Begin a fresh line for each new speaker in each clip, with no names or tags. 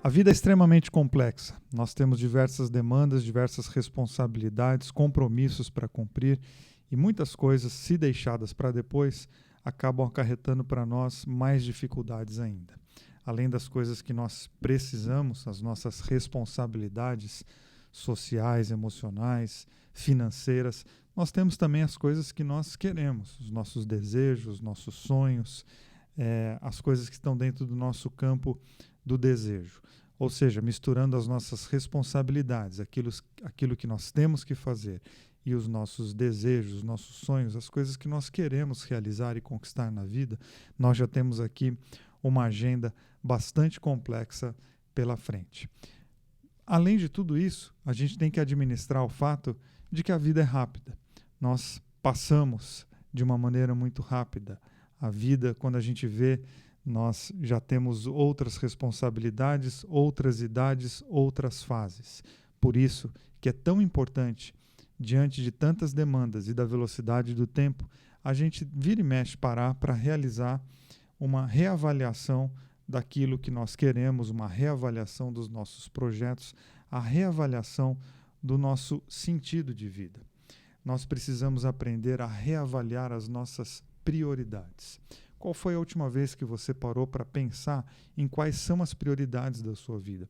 A vida é extremamente complexa. Nós temos diversas demandas, diversas responsabilidades, compromissos para cumprir e muitas coisas, se deixadas para depois, acabam acarretando para nós mais dificuldades ainda. Além das coisas que nós precisamos, as nossas responsabilidades sociais, emocionais, financeiras, nós temos também as coisas que nós queremos, os nossos desejos, nossos sonhos, as coisas que estão dentro do nosso campo do desejo. Ou seja, misturando as nossas responsabilidades, aquilo que nós temos que fazer, e os nossos desejos, os nossos sonhos, as coisas que nós queremos realizar e conquistar na vida, nós já temos aqui uma agenda bastante complexa pela frente. Além de tudo isso, a gente tem que administrar o fato de que a vida é rápida. Nós passamos de uma maneira muito rápida. A vida, quando a gente vê, nós já temos outras responsabilidades, outras idades, outras fases. Por isso que é tão importante, diante de tantas demandas e da velocidade do tempo, a gente vira e mexe parar para realizar uma reavaliação daquilo que nós queremos, uma reavaliação dos nossos projetos, a reavaliação do nosso sentido de vida. Nós precisamos aprender a reavaliar as nossas prioridades. Qual foi a última vez que você parou para pensar em quais são as prioridades da sua vida?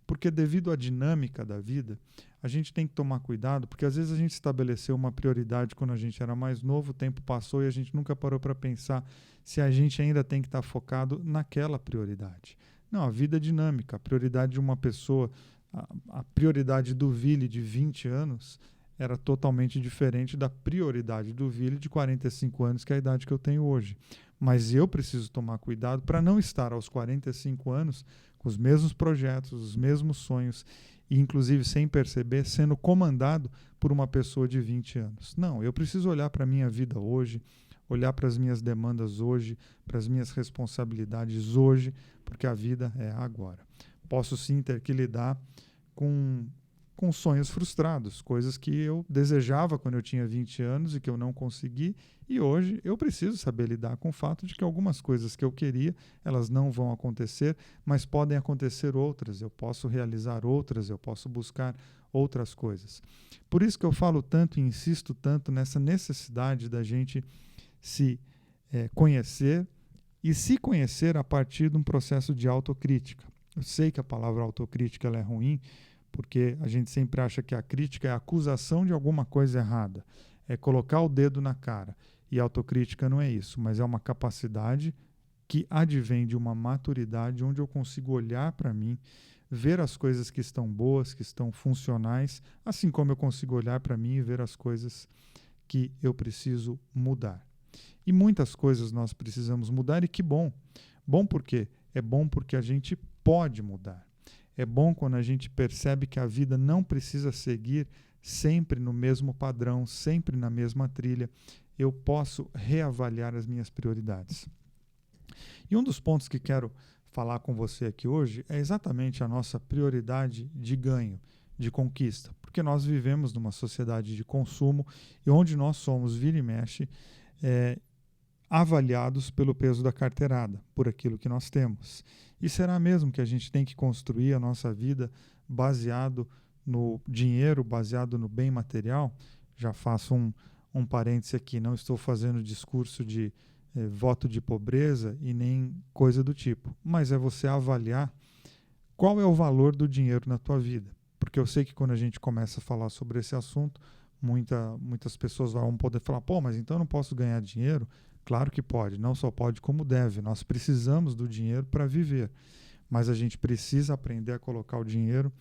Porque devido à dinâmica da vida, a gente tem que tomar cuidado, porque às vezes a gente estabeleceu uma prioridade quando a gente era mais novo, o tempo passou e a gente nunca parou para pensar se a gente ainda tem que estar focado naquela prioridade. Não, a vida é dinâmica. A prioridade de uma pessoa, a prioridade do Vili de 20 anos era totalmente diferente da prioridade do Vili de 45 anos, que é a idade que eu tenho hoje. Mas eu preciso tomar cuidado para não estar aos 45 anos com os mesmos projetos, os mesmos sonhos, e inclusive sem perceber, sendo comandado por uma pessoa de 20 anos. Não, eu preciso olhar para a minha vida hoje, olhar para as minhas demandas hoje, para as minhas responsabilidades hoje, porque a vida é agora. Posso sim ter que lidar com sonhos frustrados, coisas que eu desejava quando eu tinha 20 anos e que eu não consegui, e hoje eu preciso saber lidar com o fato de que algumas coisas que eu queria, elas não vão acontecer, mas podem acontecer outras, eu posso realizar outras, eu posso buscar outras coisas. Por isso que eu falo tanto e insisto tanto nessa necessidade da gente se conhecer e se conhecer a partir de um processo de autocrítica. Eu sei que a palavra autocrítica ela é ruim, porque a gente sempre acha que a crítica é a acusação de alguma coisa errada, é colocar o dedo na cara. E a autocrítica não é isso, mas é uma capacidade que advém de uma maturidade onde eu consigo olhar para mim, ver as coisas que estão boas, que estão funcionais, assim como eu consigo olhar para mim e ver as coisas que eu preciso mudar. E muitas coisas nós precisamos mudar, e que bom. Bom por quê? É bom porque a gente pode mudar. É bom quando a gente percebe que a vida não precisa seguir sempre no mesmo padrão, sempre na mesma trilha. Eu posso reavaliar as minhas prioridades. E um dos pontos que quero falar com você aqui hoje é exatamente a nossa prioridade de ganho, de conquista. Porque nós vivemos numa sociedade de consumo e onde nós somos, vira e mexe, avaliados pelo peso da carteirada, por aquilo que nós temos. E será mesmo que a gente tem que construir a nossa vida baseado no dinheiro, baseado no bem material? Já faço um parêntese aqui, não estou fazendo discurso de voto de pobreza e nem coisa do tipo, mas é você avaliar qual é o valor do dinheiro na tua vida. Porque eu sei que quando a gente começa a falar sobre esse assunto, muitas pessoas vão poder falar, pô, mas então eu não posso ganhar dinheiro? Claro que pode, não só pode como deve. Nós precisamos do dinheiro para viver, mas a gente precisa aprender a colocar o dinheiro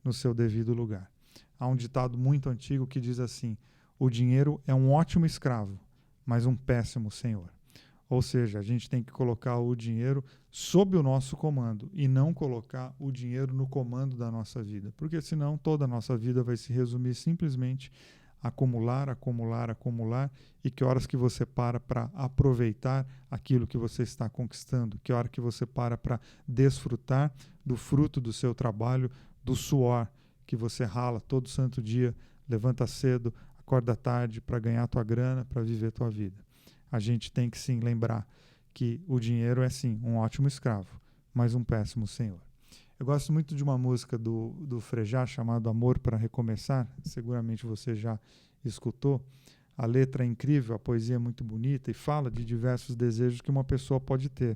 no seu devido lugar. Há um ditado muito antigo que diz assim, o dinheiro é um ótimo escravo, mas um péssimo senhor. Ou seja, a gente tem que colocar o dinheiro sob o nosso comando e não colocar o dinheiro no comando da nossa vida, porque senão toda a nossa vida vai se resumir simplesmente acumular, acumular, acumular, e que horas que você para aproveitar aquilo que você está conquistando, que hora que você para desfrutar do fruto do seu trabalho, do suor que você rala todo santo dia, levanta cedo, acorda tarde para ganhar tua grana, para viver tua vida. A gente tem que sim lembrar que o dinheiro é sim um ótimo escravo, mas um péssimo senhor. Eu gosto muito de uma música do Frejá chamada Amor para Recomeçar. Seguramente você já escutou. A letra é incrível, a poesia é muito bonita e fala de diversos desejos que uma pessoa pode ter.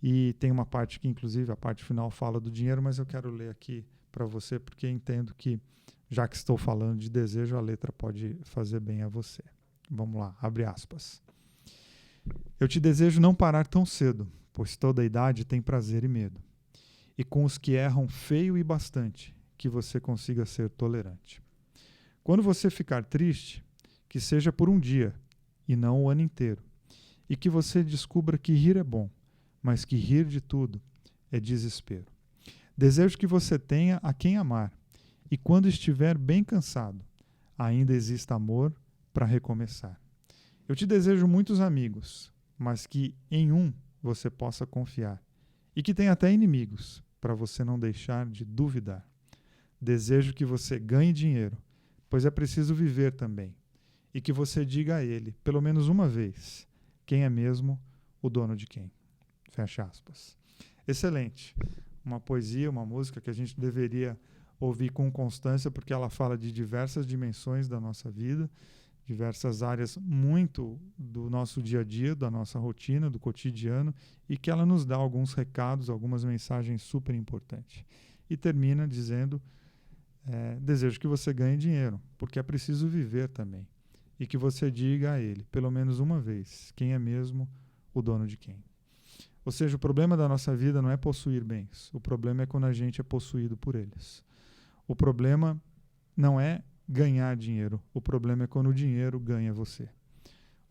E tem uma parte que, inclusive, a parte final fala do dinheiro, mas eu quero ler aqui para você porque entendo que, já que estou falando de desejo, a letra pode fazer bem a você. Vamos lá, abre aspas. Eu te desejo não parar tão cedo, pois toda idade tem prazer e medo. E com os que erram feio e bastante, que você consiga ser tolerante. Quando você ficar triste, que seja por um dia, e não o ano inteiro. E que você descubra que rir é bom, mas que rir de tudo é desespero. Desejo que você tenha a quem amar, e quando estiver bem cansado, ainda exista amor para recomeçar. Eu te desejo muitos amigos, mas que em um você possa confiar, e que tenha até inimigos, para você não deixar de duvidar. Desejo que você ganhe dinheiro, pois é preciso viver também, e que você diga a ele, pelo menos uma vez, quem é mesmo o dono de quem. Fecha aspas. Excelente. Uma poesia, uma música que a gente deveria ouvir com constância, porque ela fala de diversas dimensões da nossa vida, diversas áreas muito do nosso dia a dia, da nossa rotina, do cotidiano, e que ela nos dá alguns recados, algumas mensagens super importantes. E termina dizendo, desejo que você ganhe dinheiro, porque é preciso viver também. E que você diga a ele, pelo menos uma vez, quem é mesmo o dono de quem. Ou seja, o problema da nossa vida não é possuir bens, o problema é quando a gente é possuído por eles. O problema não é ganhar dinheiro, o problema é quando o dinheiro ganha você.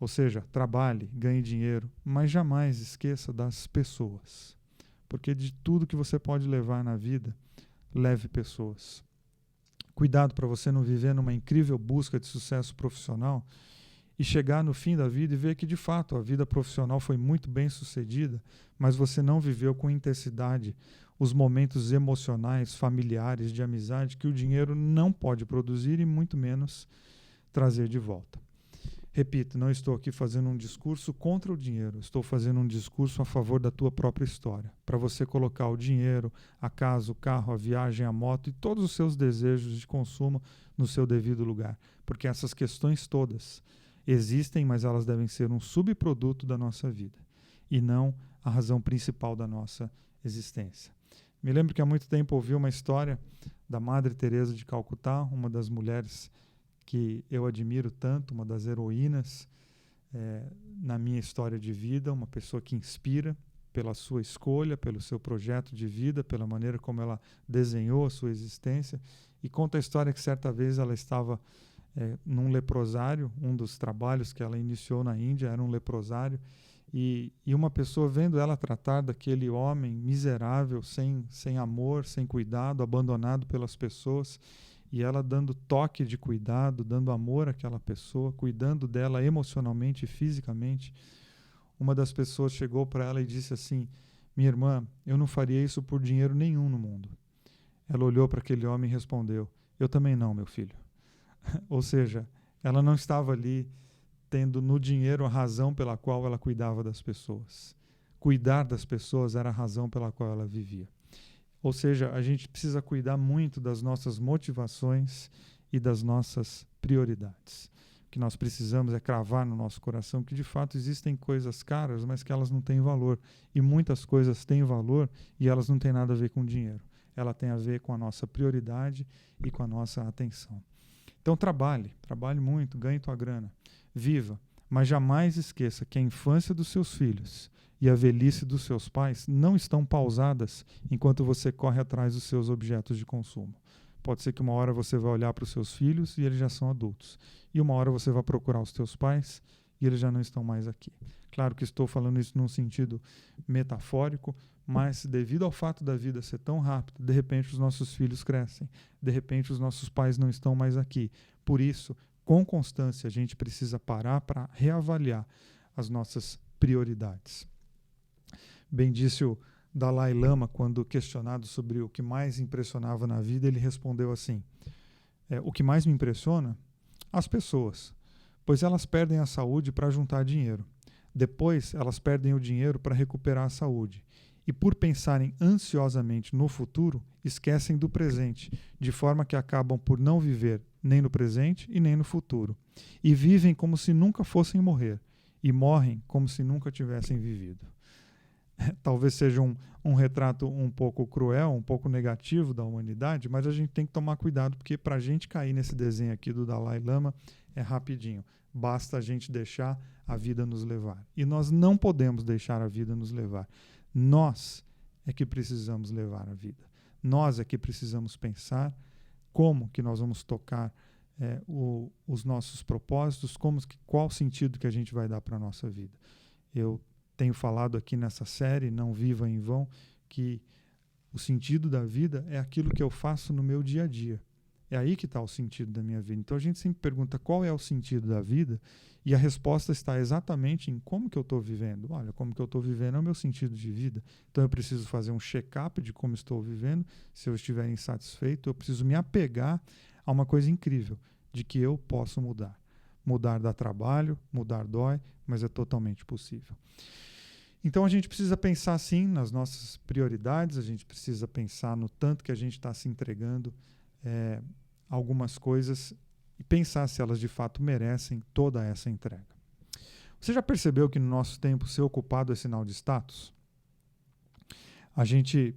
Ou seja, trabalhe, ganhe dinheiro, mas jamais esqueça das pessoas. Porque de tudo que você pode levar na vida, leve pessoas. Cuidado para você não viver numa incrível busca de sucesso profissional e chegar no fim da vida e ver que, de fato, a vida profissional foi muito bem sucedida, mas você não viveu com intensidade os momentos emocionais, familiares, de amizade que o dinheiro não pode produzir e muito menos trazer de volta. Repito, não estou aqui fazendo um discurso contra o dinheiro, estou fazendo um discurso a favor da tua própria história, para você colocar o dinheiro, a casa, o carro, a viagem, a moto e todos os seus desejos de consumo no seu devido lugar, porque essas questões todas existem, mas elas devem ser um subproduto da nossa vida e não a razão principal da nossa existência. Me lembro que há muito tempo ouvi uma história da Madre Teresa de Calcutá, uma das mulheres que eu admiro tanto, uma das heroínas na minha história de vida, uma pessoa que inspira pela sua escolha, pelo seu projeto de vida, pela maneira como ela desenhou a sua existência, e conta a história que certa vez ela estava num leprosário, um dos trabalhos que ela iniciou na Índia era um leprosário, e uma pessoa vendo ela tratar daquele homem miserável, sem amor, sem cuidado, abandonado pelas pessoas, e ela dando toque de cuidado, dando amor àquela pessoa, cuidando dela emocionalmente e fisicamente, uma das pessoas chegou para ela e disse assim: minha irmã, eu não faria isso por dinheiro nenhum no mundo. Ela olhou para aquele homem e respondeu: eu também não, meu filho. Ou seja, ela não estava ali tendo no dinheiro a razão pela qual ela cuidava das pessoas. Cuidar das pessoas era a razão pela qual ela vivia. Ou seja, a gente precisa cuidar muito das nossas motivações e das nossas prioridades. O que nós precisamos é cravar no nosso coração que, de fato, existem coisas caras, mas que elas não têm valor. E muitas coisas têm valor e elas não têm nada a ver com dinheiro. Ela tem a ver com a nossa prioridade e com a nossa atenção. Então trabalhe muito, ganhe tua grana, viva, mas jamais esqueça que a infância dos seus filhos e a velhice dos seus pais não estão pausadas enquanto você corre atrás dos seus objetos de consumo. Pode ser que uma hora você vai olhar para os seus filhos e eles já são adultos, e uma hora você vai procurar os teus pais e eles já não estão mais aqui. Claro que estou falando isso num sentido metafórico, mas devido ao fato da vida ser tão rápida, de repente os nossos filhos crescem, de repente os nossos pais não estão mais aqui. Por isso, com constância, a gente precisa parar para reavaliar as nossas prioridades. Bem disse o Dalai Lama, quando questionado sobre o que mais impressionava na vida, ele respondeu assim: o que mais me impressiona? As pessoas, pois elas perdem a saúde para juntar dinheiro. Depois, elas perdem o dinheiro para recuperar a saúde. e por pensarem ansiosamente no futuro, esquecem do presente, de forma que acabam por não viver nem no presente e nem no futuro, e vivem como se nunca fossem morrer, e morrem como se nunca tivessem vivido. Talvez seja um retrato um pouco cruel, um pouco negativo da humanidade, mas a gente tem que tomar cuidado, porque para a gente cair nesse desenho aqui do Dalai Lama é rapidinho. Basta a gente deixar a vida nos levar. E nós não podemos deixar a vida nos levar. Nós é que precisamos levar a vida. Nós é que precisamos pensar como que nós vamos tocar os nossos propósitos, qual sentido que a gente vai dar para a nossa vida. Eu tenho falado aqui nessa série, Não Viva em Vão, que o sentido da vida é aquilo que eu faço no meu dia a dia. É aí que está o sentido da minha vida. Então a gente sempre pergunta qual é o sentido da vida e a resposta está exatamente em como que eu estou vivendo. Olha, como que eu estou vivendo é o meu sentido de vida. Então eu preciso fazer um check-up de como estou vivendo. Se eu estiver insatisfeito, eu preciso me apegar a uma coisa incrível, de que eu posso mudar. Mudar dá trabalho, mudar dói, mas é totalmente possível. Então a gente precisa pensar sim nas nossas prioridades, a gente precisa pensar no tanto que a gente está se entregando algumas coisas e pensar se elas de fato merecem toda essa entrega. Você já percebeu que no nosso tempo ser ocupado é sinal de status? A gente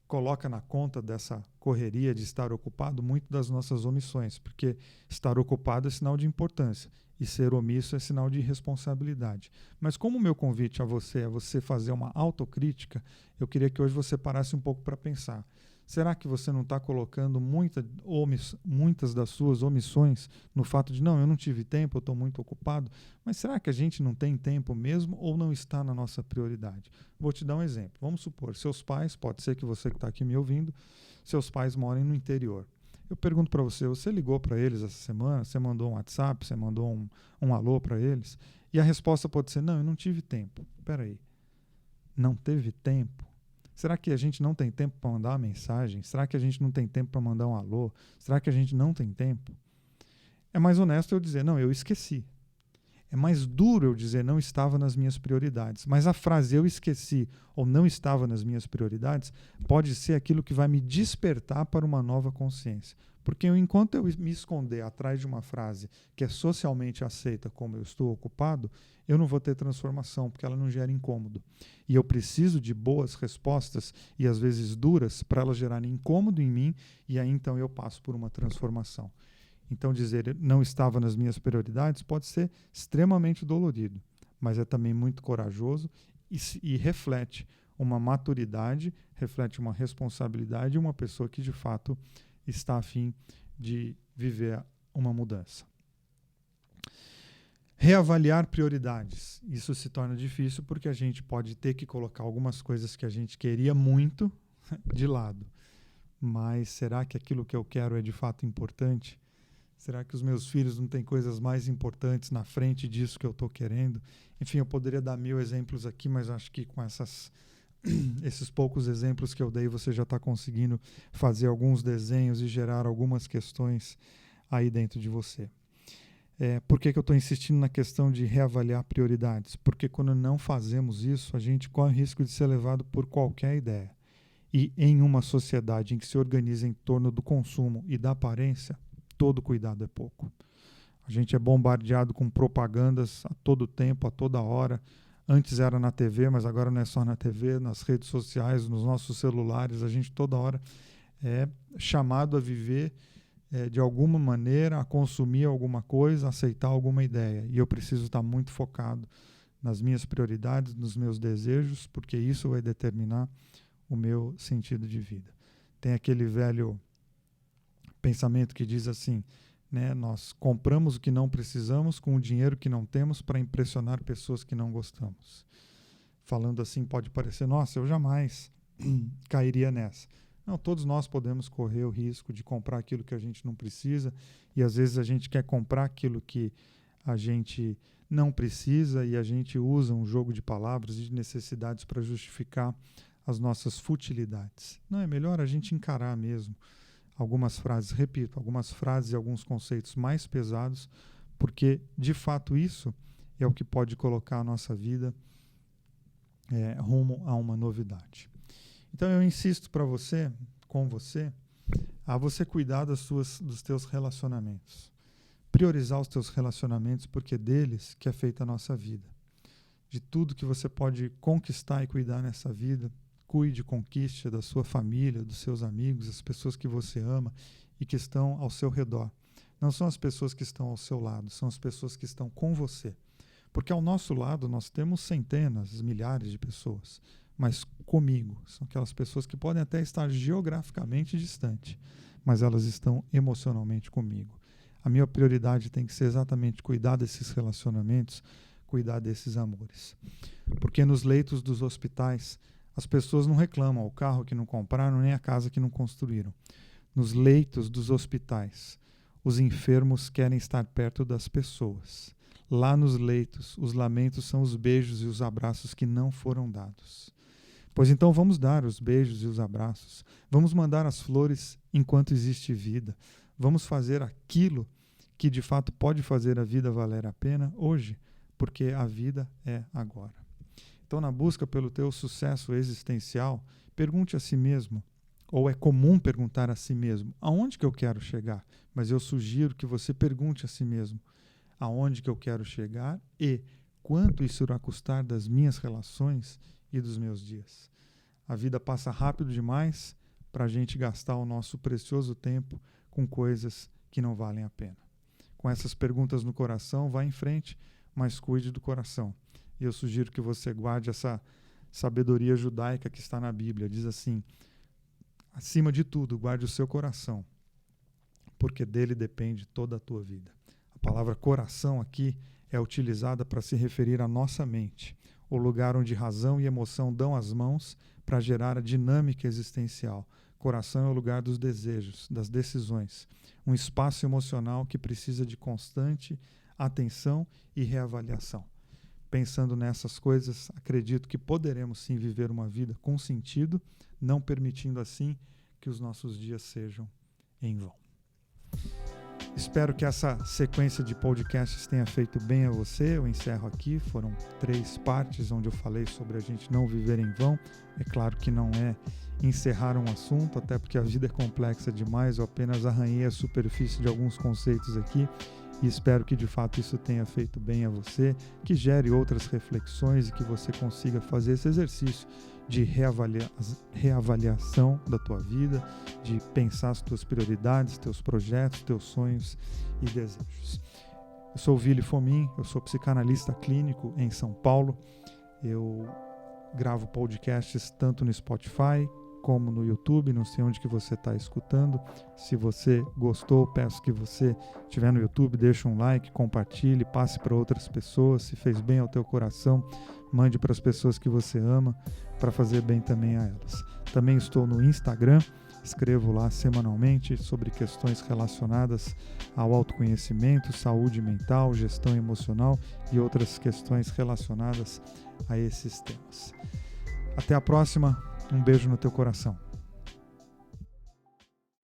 coloca na conta dessa correria de estar ocupado muito das nossas omissões, porque estar ocupado é sinal de importância e ser omisso é sinal de irresponsabilidade. Mas como o meu convite a você é você fazer uma autocrítica, eu queria que hoje você parasse um pouco para pensar. Será que você não está colocando muitas das suas omissões no fato de, não, eu não tive tempo, eu estou muito ocupado, mas será que a gente não tem tempo mesmo ou não está na nossa prioridade? Vou te dar um exemplo. Vamos supor, seus pais, pode ser que você que está aqui me ouvindo, seus pais morem no interior. Eu pergunto para você, você ligou para eles essa semana? Você mandou um WhatsApp? Você mandou um alô para eles? E a resposta pode ser, não, eu não tive tempo. Espera aí, não teve tempo? Será que a gente não tem tempo para mandar uma mensagem? Será que a gente não tem tempo para mandar um alô? Será que a gente não tem tempo? É mais honesto eu dizer, não, eu esqueci. É mais duro eu dizer, não estava nas minhas prioridades. Mas a frase eu esqueci ou não estava nas minhas prioridades pode ser aquilo que vai me despertar para uma nova consciência. Porque enquanto eu me esconder atrás de uma frase que é socialmente aceita como eu estou ocupado, eu não vou ter transformação, porque ela não gera incômodo. E eu preciso de boas respostas, e às vezes duras, para elas gerarem incômodo em mim, e aí então eu passo por uma transformação. Então dizer não estava nas minhas prioridades pode ser extremamente dolorido, mas é também muito corajoso e reflete uma maturidade, reflete uma responsabilidade de uma pessoa que de fato está a fim de viver uma mudança. Reavaliar prioridades. Isso se torna difícil porque a gente pode ter que colocar algumas coisas que a gente queria muito de lado. Mas será que aquilo que eu quero é de fato importante? Será que os meus filhos não têm coisas mais importantes na frente disso que eu estou querendo? Enfim, eu poderia dar 1000 exemplos aqui, mas acho que com esses poucos exemplos que eu dei, você já está conseguindo fazer alguns desenhos e gerar algumas questões aí dentro de você. Por que eu estou insistindo na questão de reavaliar prioridades? Porque quando não fazemos isso, a gente corre o risco de ser levado por qualquer ideia. E em uma sociedade em que se organiza em torno do consumo e da aparência, todo cuidado é pouco. A gente é bombardeado com propagandas a todo tempo, a toda hora. Antes era na TV, mas agora não é só na TV, nas redes sociais, nos nossos celulares. A gente toda hora é chamado a viver de alguma maneira, a consumir alguma coisa, a aceitar alguma ideia. E eu preciso estar muito focado nas minhas prioridades, nos meus desejos, porque isso vai determinar o meu sentido de vida. Tem aquele velho pensamento que diz assim, né, nós compramos o que não precisamos com o dinheiro que não temos para impressionar pessoas que não gostamos. Falando assim pode parecer, nossa, eu jamais cairia nessa. Não, todos nós podemos correr o risco de comprar aquilo que a gente não precisa e às vezes a gente quer comprar aquilo que a gente não precisa e a gente usa um jogo de palavras e de necessidades para justificar as nossas futilidades. Não, é melhor a gente encarar mesmo algumas frases, repito, algumas frases e alguns conceitos mais pesados, porque de fato isso é o que pode colocar a nossa vida rumo a uma novidade. Então eu insisto com você, a você cuidar dos teus relacionamentos. Priorizar os teus relacionamentos, porque deles que é feita a nossa vida. De tudo que você pode conquistar e cuidar nessa vida, cuide, conquiste da sua família, dos seus amigos, as pessoas que você ama e que estão ao seu redor. Não são as pessoas que estão ao seu lado, são as pessoas que estão com você. Porque ao nosso lado nós temos centenas, milhares de pessoas, mas comigo são aquelas pessoas que podem até estar geograficamente distante, mas elas estão emocionalmente comigo. A minha prioridade tem que ser exatamente cuidar desses relacionamentos, cuidar desses amores. Porque nos leitos dos hospitais, as pessoas não reclamam o carro que não compraram, nem a casa que não construíram. Nos leitos dos hospitais, os enfermos querem estar perto das pessoas. Lá nos leitos, os lamentos são os beijos e os abraços que não foram dados. Pois então vamos dar os beijos e os abraços. Vamos mandar as flores enquanto existe vida. Vamos fazer aquilo que de fato pode fazer a vida valer a pena hoje, porque a vida é agora. Então, na busca pelo teu sucesso existencial, pergunte a si mesmo, ou é comum perguntar a si mesmo, aonde que eu quero chegar? Mas eu sugiro que você pergunte a si mesmo, aonde que eu quero chegar e quanto isso irá custar das minhas relações e dos meus dias. A vida passa rápido demais para a gente gastar o nosso precioso tempo com coisas que não valem a pena. Com essas perguntas no coração, vá em frente, mas cuide do coração. E eu sugiro que você guarde essa sabedoria judaica que está na Bíblia. Diz assim, acima de tudo, guarde o seu coração, porque dele depende toda a tua vida. A palavra coração aqui é utilizada para se referir à nossa mente, o lugar onde razão e emoção dão as mãos para gerar a dinâmica existencial. Coração é o lugar dos desejos, das decisões, um espaço emocional que precisa de constante atenção e reavaliação. Pensando nessas coisas, acredito que poderemos sim viver uma vida com sentido, não permitindo assim que os nossos dias sejam em vão. Espero que essa sequência de podcasts tenha feito bem a você. Eu encerro aqui, foram 3 partes onde eu falei sobre a gente não viver em vão. É claro que não é encerrar um assunto, até porque a vida é complexa demais, eu apenas arranhei a superfície de alguns conceitos aqui e espero que de fato isso tenha feito bem a você, que gere outras reflexões e que você consiga fazer esse exercício de reavaliação da tua vida, de pensar as tuas prioridades, teus projetos, teus sonhos e desejos. Eu sou o Vili Fomin, eu sou psicanalista clínico em São Paulo. Eu gravo podcasts tanto no Spotify como no YouTube, não sei onde que você está escutando. Se você gostou, peço que você estiver no YouTube, deixe um like, compartilhe, passe para outras pessoas. Se fez bem ao teu coração, mande para as pessoas que você ama, para fazer bem também a elas. Também estou no Instagram, escrevo lá semanalmente sobre questões relacionadas ao autoconhecimento, saúde mental, gestão emocional e outras questões relacionadas a esses temas. Até a próxima, um beijo no teu coração.